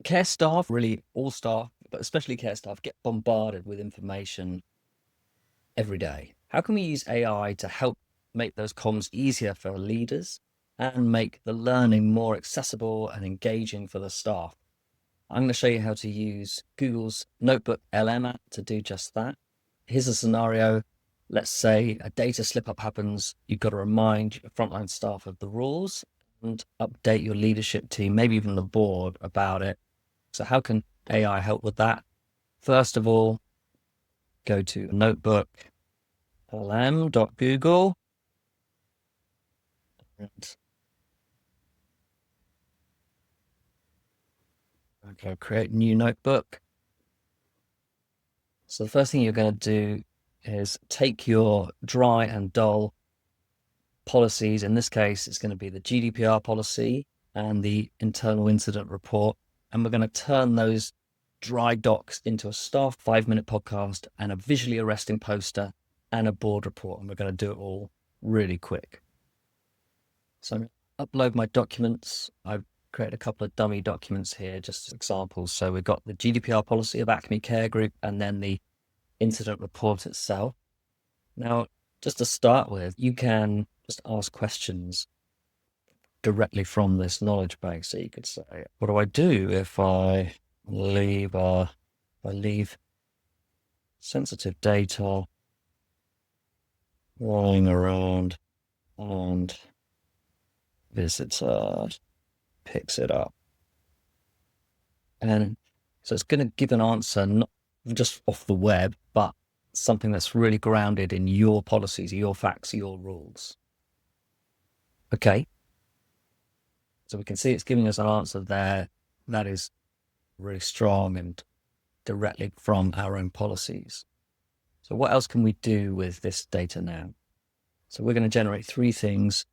care staff, really all staff, but especially care staff, get bombarded with information every day. How can we use AI to help make those comms easier for leaders and make the learning more accessible and engaging for the staff? I'm going to show you how to use Google's NotebookLM app to do just that. Here's a scenario. Let's say a data slip up happens. You've got to remind your frontline staff of the rules and update your leadership team, maybe even the board, about it. So how can AI help with that? First of all, go to notebooklm.google and go create new notebook. So the first thing you're going to do is take your dry and dull policies. In this case, it's going to be the GDPR policy and the internal incident report. And we're going to turn those dry docs into a staff 5-minute podcast and a visually arresting poster and a board report. And we're going to do it all really quick. So I'm going to upload my documents. I've created a couple of dummy documents here, just as examples. So we've got the GDPR policy of Acme Care Group and then the incident report itself. Now, just to start with, you can just ask questions directly from this knowledge base. So you could say, what do I do if I leave sensitive data lying around and visitor picks it up? And so it's going to give an answer not just off the web, but something that's really grounded in your policies, your facts, your rules. Okay. So we can see it's giving us an answer there that is really strong and directly from our own policies. So what else can we do with this data now? So we're going to generate 3 things,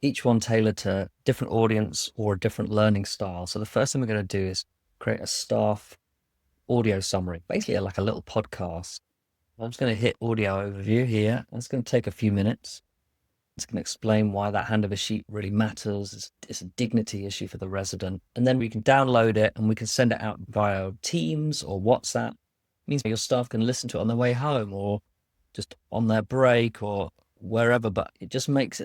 each one tailored to a different audience or a different learning style. So the first thing we're going to do is create a staff audio summary, basically like a little podcast. I'm just going to hit audio overview here. That's going to take a few minutes. It's going to explain why that handover sheet really matters. It's a dignity issue for the resident. And then we can download it and we can send it out via Teams or WhatsApp. It means your staff can listen to it on their way home or just on their break or wherever, but it just makes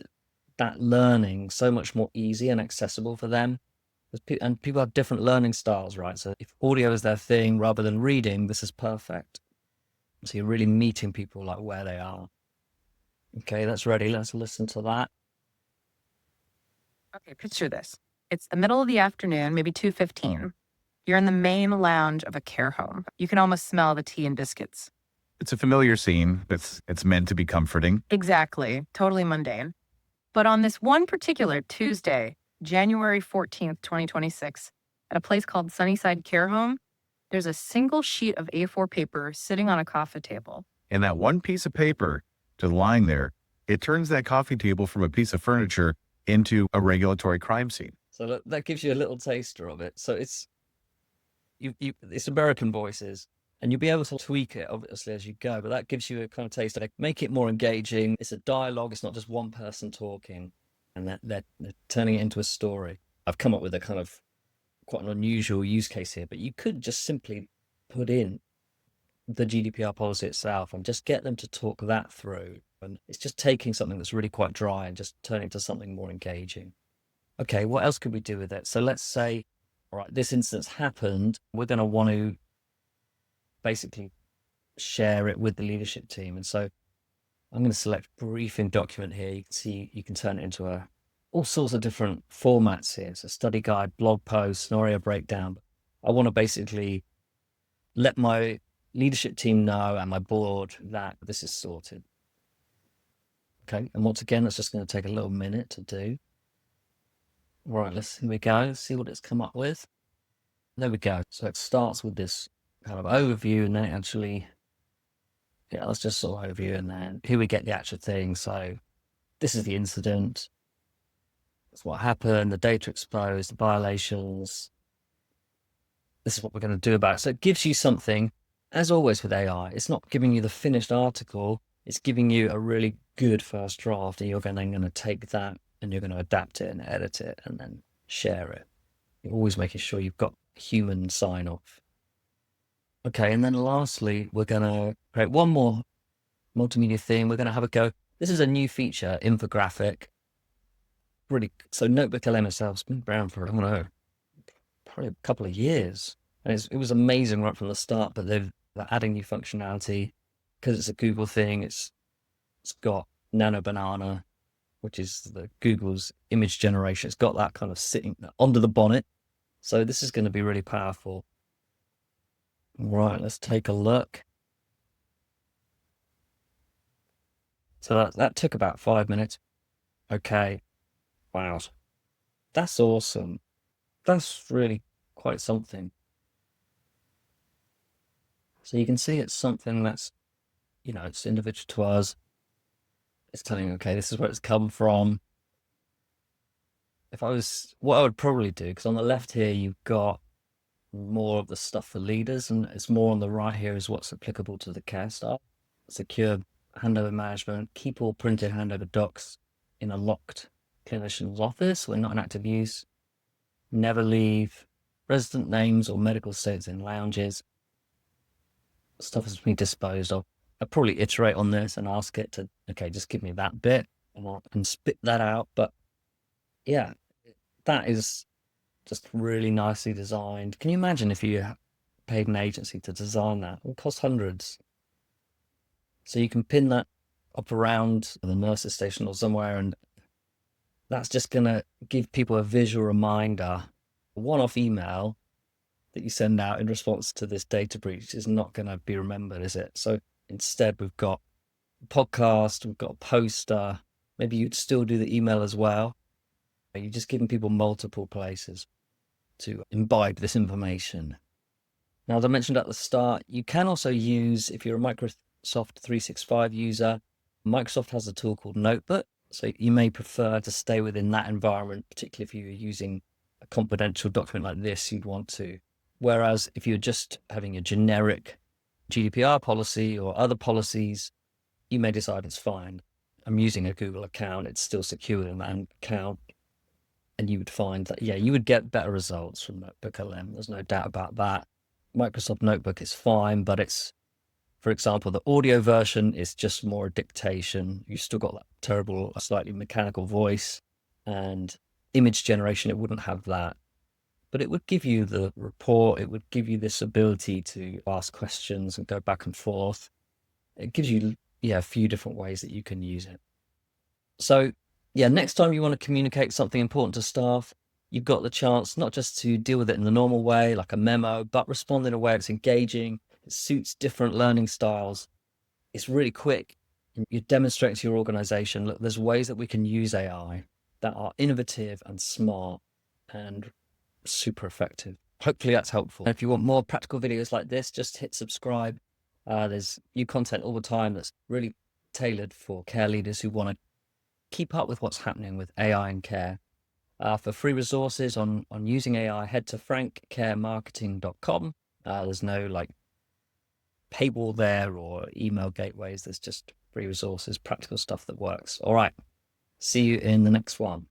that learning so much more easy and accessible for them. And people have different learning styles, right? So if audio is their thing rather than reading, this is perfect. So you're really meeting people like where they are. Okay, that's ready. Let's listen to that. Okay, picture this. It's the middle of the afternoon, maybe 2:15. You're in the main lounge of a care home. You can almost smell the tea and biscuits. It's a familiar scene. It's meant to be comforting. Exactly. Totally mundane. But on this one particular Tuesday, January 14th, 2026, at a place called Sunnyside Care Home, there's a single sheet of A4 paper sitting on a coffee table. And that one piece of paper just lying there, it turns that coffee table from a piece of furniture into a regulatory crime scene. So that gives you a little taster of it. So it's American voices, and you'll be able to tweak it obviously as you go, but that gives you a kind of taste. Like, make it more engaging. It's a dialogue. It's not just one person talking, and they're turning it into a story. I've come up with a kind of quite an unusual use case here, but you could just simply put in the GDPR policy itself and just get them to talk that through. And it's just taking something that's really quite dry and just turning it into something more engaging. Okay, what else could we do with it? So let's say, all right, this instance happened. We're going to want to basically share it with the leadership team. And so I'm going to select briefing document here. You can see you can turn it into all sorts of different formats here. So study guide, blog post, scenario breakdown. I want to basically let my leadership team know and my board that this is sorted. Okay, and once again, that's just going to take a little minute to do. All right, here we go. Let's see what it's come up with. There we go. So it starts with this kind of overview, and then it actually, let's just sort of overview, and then here we get the actual thing. So this is the incident. That's what happened, the data exposed, the violations. This is what we're going to do about it. So it gives you something, as always with AI, it's not giving you the finished article, it's giving you a really good first draft, and you're then going to take that and you're going to adapt it and edit it and then share it. You're always making sure you've got human sign off. Okay, and then lastly, we're going to create one more multimedia theme. We're going to have a go. This is a new feature, infographic. Really, so NotebookLM itself has been around for, I don't know, probably a couple of years. And it was amazing right from the start, but they're adding new functionality because it's a Google thing. It's got Nano Banana, which is the Google's image generation. It's got that kind of sitting under the bonnet. So this is going to be really powerful. Right, let's take a look. So that took about 5 minutes. Okay. Wow. That's awesome. That's really quite something. So you can see it's something that's, it's individual to us. It's telling, okay, this is where it's come from. What I would probably do, because on the left here, you've got more of the stuff for leaders, and it's more on the right here is what's applicable to the care staff. Secure handover management, keep all printed handover docs in a locked clinician's office when not in active use, never leave resident names or medical states in lounges. Stuff has been disposed of. I'll probably iterate on this and ask it to, okay, just give me that bit and I can spit that out. But yeah, that is just really nicely designed. Can you imagine if you paid an agency to design that? It would cost hundreds. So you can pin that up around the nurse's station or somewhere, and that's just going to give people a visual reminder. A one-off email that you send out in response to this data breach is not going to be remembered, is it? So instead, we've got a podcast, we've got a poster. Maybe you'd still do the email as well. You're just giving people multiple places to imbibe this information. Now, as I mentioned at the start, you can also use, if you're a Microsoft 365 user, Microsoft has a tool called Notebook. So you may prefer to stay within that environment, particularly if you're using a confidential document like this, you'd want to. Whereas if you're just having a generic GDPR policy or other policies, you may decide it's fine. I'm using a Google account, it's still secure within that account. And you would find that, you would get better results from NotebookLM. There's no doubt about that. Microsoft Notebook is fine, but it's, for example, the audio version is just more dictation. You've still got that terrible, slightly mechanical voice, and image generation, it wouldn't have that. But it would give you the report. It would give you this ability to ask questions and go back and forth. It gives you, a few different ways that you can use it. So, next time you want to communicate something important to staff, you've got the chance not just to deal with it in the normal way, like a memo, but respond in a way that's engaging. It suits different learning styles. It's really quick. You demonstrate to your organization, look, there's ways that we can use AI that are innovative and smart and super effective. Hopefully that's helpful. And if you want more practical videos like this, just hit subscribe. There's new content all the time that's really tailored for care leaders who want to keep up with what's happening with AI in care. For free resources on using AI, head to frankcaremarketing.com. There's no paywall there or email gateways. There's just free resources, practical stuff that works. All right. See you in the next one.